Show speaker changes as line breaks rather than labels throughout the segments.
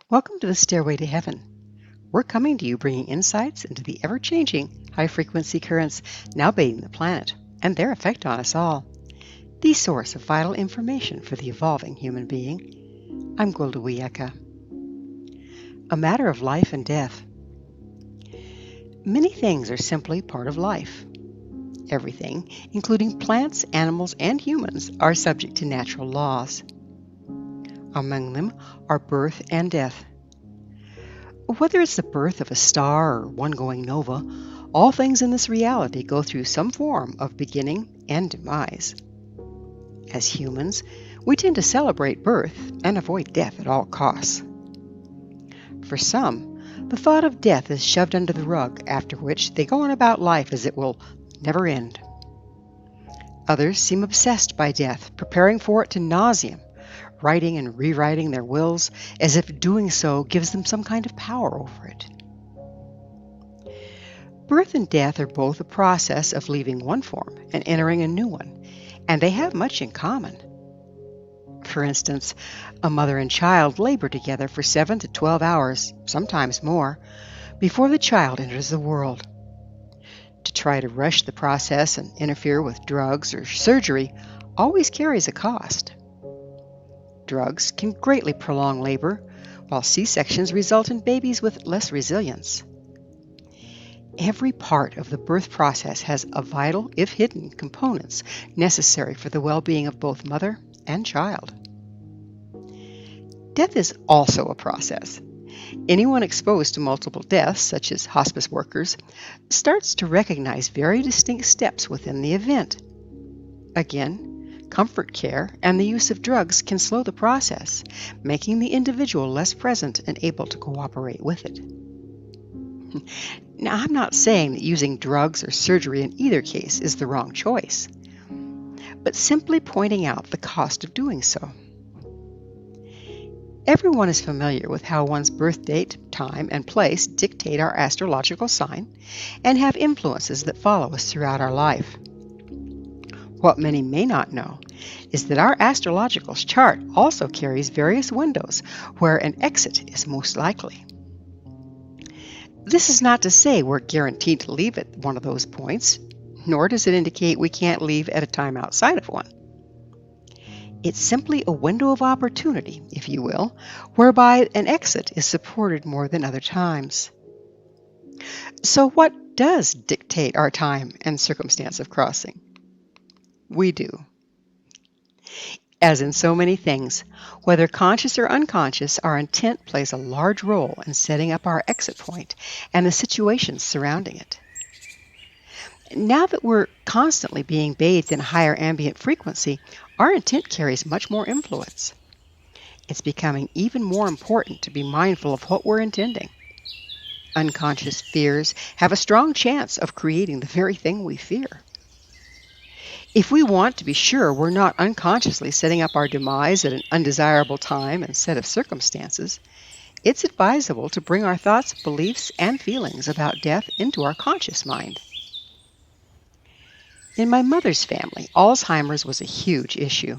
Welcome to the Stairway to Heaven. We're coming to you bringing insights into the ever-changing high-frequency currents now bathing the planet and their effect on us all. The source of vital information for the evolving human being. I'm Gwilda Wiyaka. A matter of life and death. Many things are simply part of life. Everything, including plants, animals, and humans, are subject to natural laws. Among them are birth and death. Whether it's the birth of a star or one going nova, all things in this reality go through some form of beginning and demise. As humans, we tend to celebrate birth and avoid death at all costs. For some, the thought of death is shoved under the rug, after which they go on about life as it will never end. Others seem obsessed by death, preparing for it to nauseam, writing and rewriting their wills as if doing so gives them some kind of power over it. Birth and death are both a process of leaving one form and entering a new one, and they have much in common. For instance, a mother and child labor together for 7 to 12 hours, sometimes more, before the child enters the world. To try to rush the process and interfere with drugs or surgery always carries a cost. Drugs can greatly prolong labor, while C-sections result in babies with less resilience. Every part of the birth process has a vital, if hidden, components necessary for the well-being of both mother and child. Death is also a process. Anyone exposed to multiple deaths, such as hospice workers, starts to recognize very distinct steps within the event. Again, comfort care and the use of drugs can slow the process, making the individual less present and able to cooperate with it. Now, I'm not saying that using drugs or surgery in either case is the wrong choice, but simply pointing out the cost of doing so. Everyone is familiar with how one's birth date, time, and place dictate our astrological sign and have influences that follow us throughout our life. What many may not know is that our astrological chart also carries various windows where an exit is most likely. This is not to say we're guaranteed to leave at one of those points, nor does it indicate we can't leave at a time outside of one. It's simply a window of opportunity, if you will, whereby an exit is supported more than other times. So what does dictate our time and circumstance of crossing? We do. As in so many things, whether conscious or unconscious, our intent plays a large role in setting up our exit point and the situations surrounding it. Now that we're constantly being bathed in higher ambient frequency, our intent carries much more influence. It's becoming even more important to be mindful of what we're intending. Unconscious fears have a strong chance of creating the very thing we fear. If we want to be sure we're not unconsciously setting up our demise at an undesirable time and set of circumstances, it's advisable to bring our thoughts, beliefs, and feelings about death into our conscious mind. In my mother's family, Alzheimer's was a huge issue.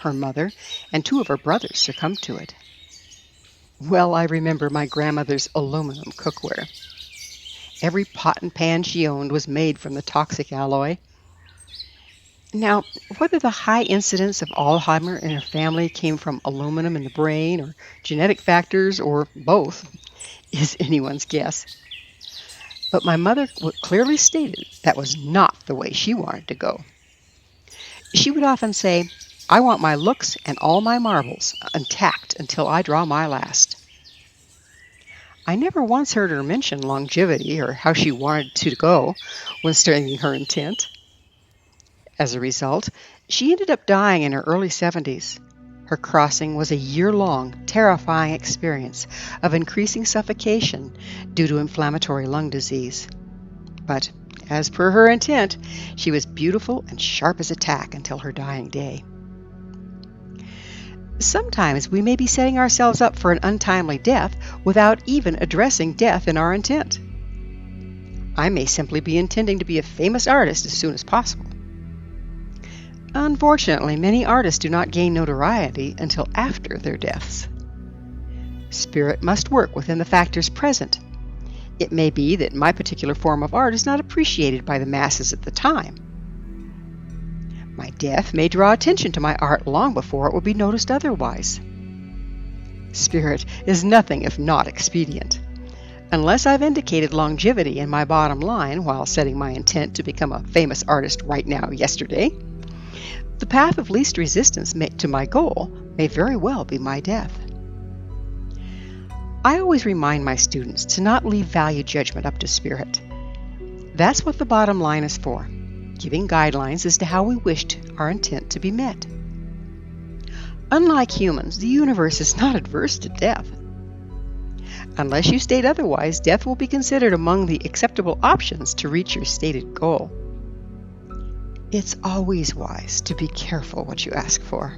Her mother and 2 of her brothers succumbed to it. Well, I remember my grandmother's aluminum cookware. Every pot and pan she owned was made from the toxic alloy. Now, whether the high incidence of Alzheimer in her family came from aluminum in the brain or genetic factors or both is anyone's guess. But my mother clearly stated that was not the way she wanted to go. She would often say, "I want my looks and all my marbles intact until I draw my last." I never once heard her mention longevity or how she wanted to go when stating her intent. As a result, she ended up dying in her early 70s. Her crossing was a year-long, terrifying experience of increasing suffocation due to inflammatory lung disease. But, as per her intent, she was beautiful and sharp as a tack until her dying day. Sometimes we may be setting ourselves up for an untimely death without even addressing death in our intent. I may simply be intending to be a famous artist as soon as possible. Unfortunately, many artists do not gain notoriety until after their deaths. Spirit must work within the factors present. It may be that my particular form of art is not appreciated by the masses at the time. My death may draw attention to my art long before it will be noticed otherwise. Spirit is nothing if not expedient. Unless I've indicated longevity in my bottom line while setting my intent to become a famous artist right now yesterday, the path of least resistance to my goal may very well be my death. I always remind my students to not leave value judgment up to Spirit. That's what the bottom line is for, giving guidelines as to how we wished our intent to be met. Unlike humans, the universe is not adverse to death. Unless you state otherwise, death will be considered among the acceptable options to reach your stated goal. It's always wise to be careful what you ask for.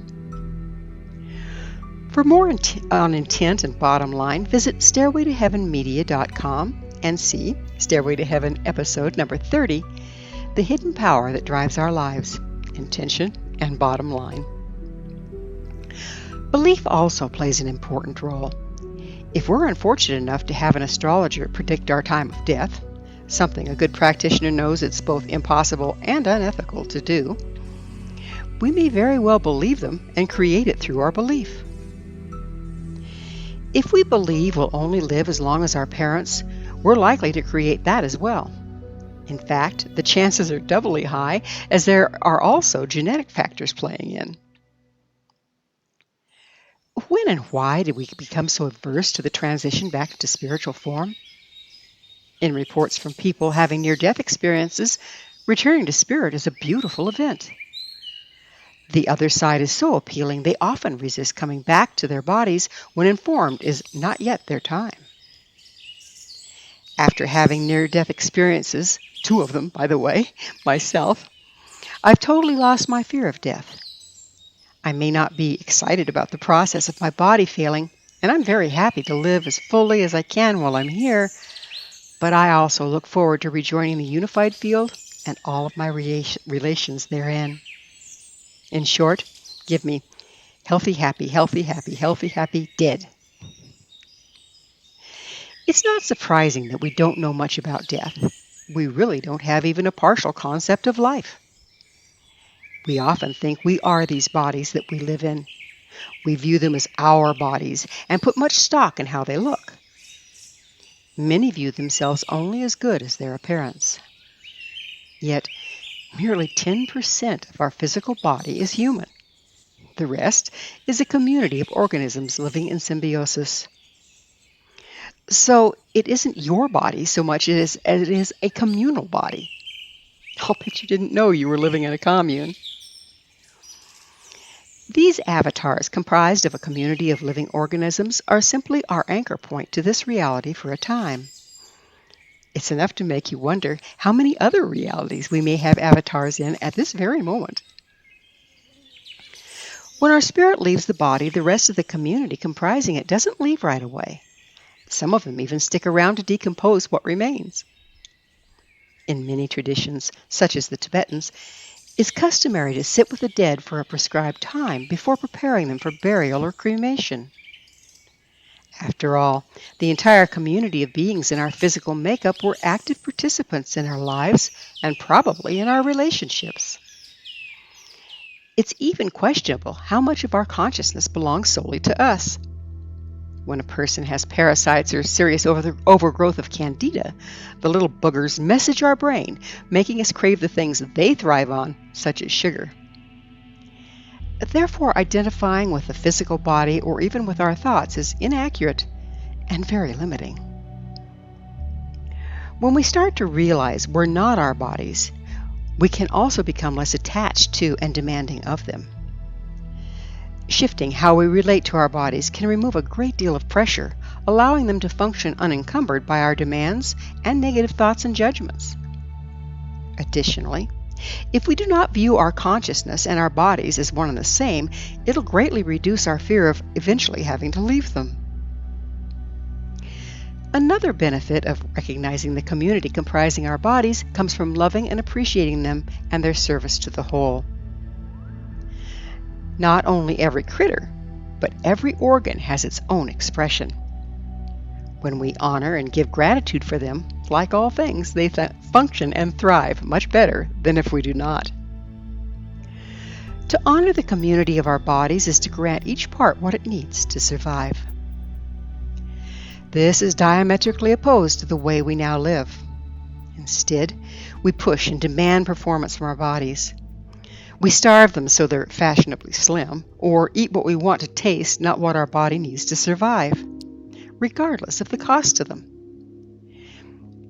For more on intent and bottom line, visit StairwayToHeavenMedia.com and see Stairway to Heaven episode number 30, The Hidden Power That Drives Our Lives, Intention and Bottom Line. Belief also plays an important role. If we're unfortunate enough to have an astrologer predict our time of death, something a good practitioner knows it's both impossible and unethical to do, we may very well believe them and create it through our belief. If we believe we'll only live as long as our parents, we're likely to create that as well. In fact, the chances are doubly high as there are also genetic factors playing in. When and why did we become so averse to the transition back into spiritual form? In reports from people having near-death experiences, returning to spirit is a beautiful event. The other side is so appealing they often resist coming back to their bodies when informed is not yet their time. After having near-death experiences, 2 of them, by the way, myself, I've totally lost my fear of death. I may not be excited about the process of my body failing, and I'm very happy to live as fully as I can while I'm here, but I also look forward to rejoining the unified field and all of my relations therein. In short, give me healthy, happy, healthy, happy, healthy, happy, dead. It's not surprising that we don't know much about death. We really don't have even a partial concept of life. We often think we are these bodies that we live in. We view them as our bodies and put much stock in how they look. Many view themselves only as good as their appearance. Yet, merely 10% of our physical body is human. The rest is a community of organisms living in symbiosis. So it isn't your body so much as it is a communal body. I'll bet you didn't know you were living in a commune. These avatars, comprised of a community of living organisms, are simply our anchor point to this reality for a time. It's enough to make you wonder how many other realities we may have avatars in at this very moment. When our spirit leaves the body, the rest of the community comprising it doesn't leave right away. Some of them even stick around to decompose what remains. In many traditions, such as the Tibetans, it's customary to sit with the dead for a prescribed time before preparing them for burial or cremation. After all, the entire community of beings in our physical makeup were active participants in our lives and probably in our relationships. It's even questionable how much of our consciousness belongs solely to us. When a person has parasites or serious overgrowth of candida, the little boogers message our brain, making us crave the things they thrive on, such as sugar. Therefore, identifying with the physical body or even with our thoughts is inaccurate and very limiting. When we start to realize we're not our bodies, we can also become less attached to and demanding of them. Shifting how we relate to our bodies can remove a great deal of pressure, allowing them to function unencumbered by our demands and negative thoughts and judgments. Additionally, if we do not view our consciousness and our bodies as one and the same, it'll greatly reduce our fear of eventually having to leave them. Another benefit of recognizing the community comprising our bodies comes from loving and appreciating them and their service to the whole. Not only every critter, but every organ has its own expression. When we honor and give gratitude for them, like all things, they function and thrive much better than if we do not. To honor the community of our bodies is to grant each part what it needs to survive. This is diametrically opposed to the way we now live. Instead, we push and demand performance from our bodies. We starve them so they're fashionably slim, or eat what we want to taste, not what our body needs to survive, regardless of the cost to them.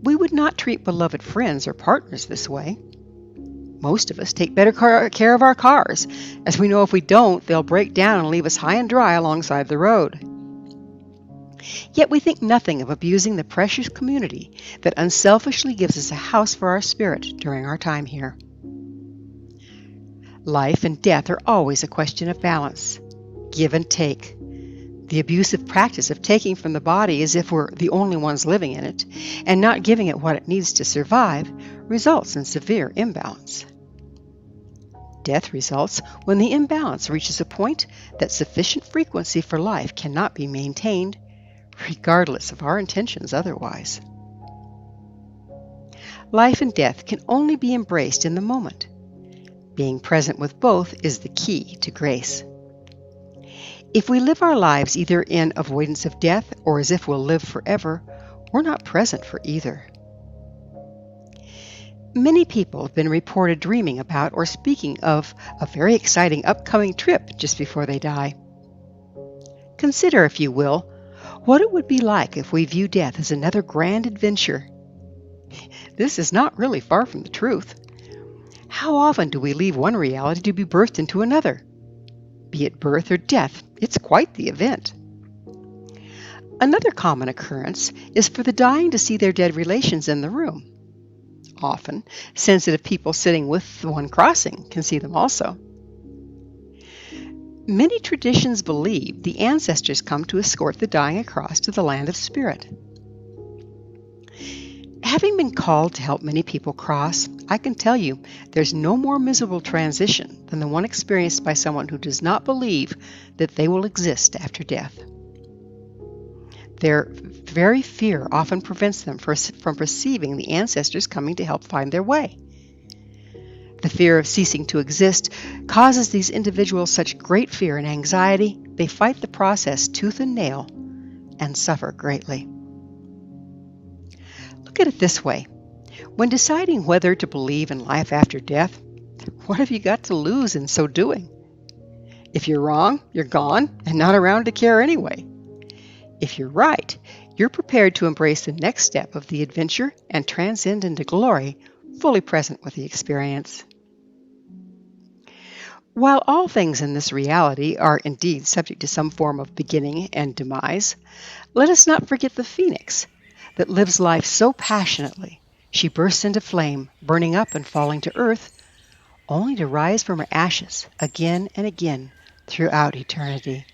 We would not treat beloved friends or partners this way. Most of us take better care of our cars, as we know if we don't, they'll break down and leave us high and dry alongside the road. Yet we think nothing of abusing the precious community that unselfishly gives us a house for our spirit during our time here. Life and death are always a question of balance, give and take. The abusive practice of taking from the body as if we're the only ones living in it, and not giving it what it needs to survive, results in severe imbalance. Death results when the imbalance reaches a point that sufficient frequency for life cannot be maintained, regardless of our intentions otherwise. Life and death can only be embraced in the moment. Being present with both is the key to grace. If we live our lives either in avoidance of death or as if we'll live forever, we're not present for either. Many people have been reported dreaming about or speaking of a very exciting upcoming trip just before they die. Consider, if you will, what it would be like if we view death as another grand adventure. This is not really far from the truth. How often do we leave one reality to be birthed into another? Be it birth or death, it's quite the event. Another common occurrence is for the dying to see their dead relations in the room. Often, sensitive people sitting with the one crossing can see them also. Many traditions believe the ancestors come to escort the dying across to the land of spirit. Having been called to help many people cross, I can tell you there's no more miserable transition than the one experienced by someone who does not believe that they will exist after death. Their very fear often prevents them from perceiving the ancestors coming to help find their way. The fear of ceasing to exist causes these individuals such great fear and anxiety, they fight the process tooth and nail and suffer greatly. Look at it this way. When deciding whether to believe in life after death, what have you got to lose in so doing? If you're wrong, you're gone and not around to care anyway. If you're right, you're prepared to embrace the next step of the adventure and transcend into glory, fully present with the experience. While all things in this reality are indeed subject to some form of beginning and demise, let us not forget the phoenix that lives life so passionately she bursts into flame, burning up and falling to earth, only to rise from her ashes again and again throughout eternity.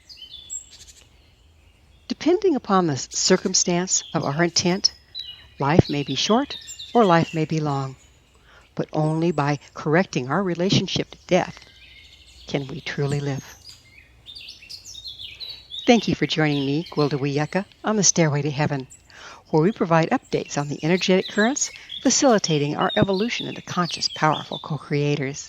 Depending upon the circumstance of our intent, life may be short or life may be long, but only by correcting our relationship to death can we truly live. Thank you for joining me, Gwilda Wiyaka, on the Stairway to Heaven, where we provide updates on the energetic currents facilitating our evolution into conscious, powerful co-creators.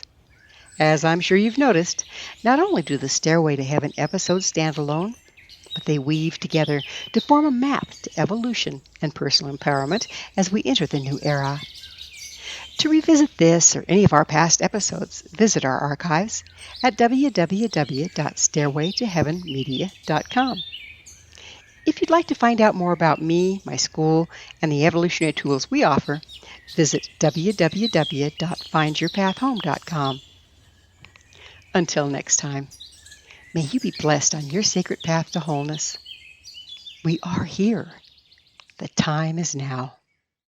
As I'm sure you've noticed, not only do the Stairway to Heaven episodes stand alone, but they weave together to form a map to evolution and personal empowerment as we enter the new era. To revisit this or any of our past episodes, visit our archives at www.stairwaytoheavenmedia.com. If you'd like to find out more about me, my school, and the evolutionary tools we offer, visit www.findyourpathhome.com. Until next time, may you be blessed on your sacred path to wholeness. We are here. The time is now.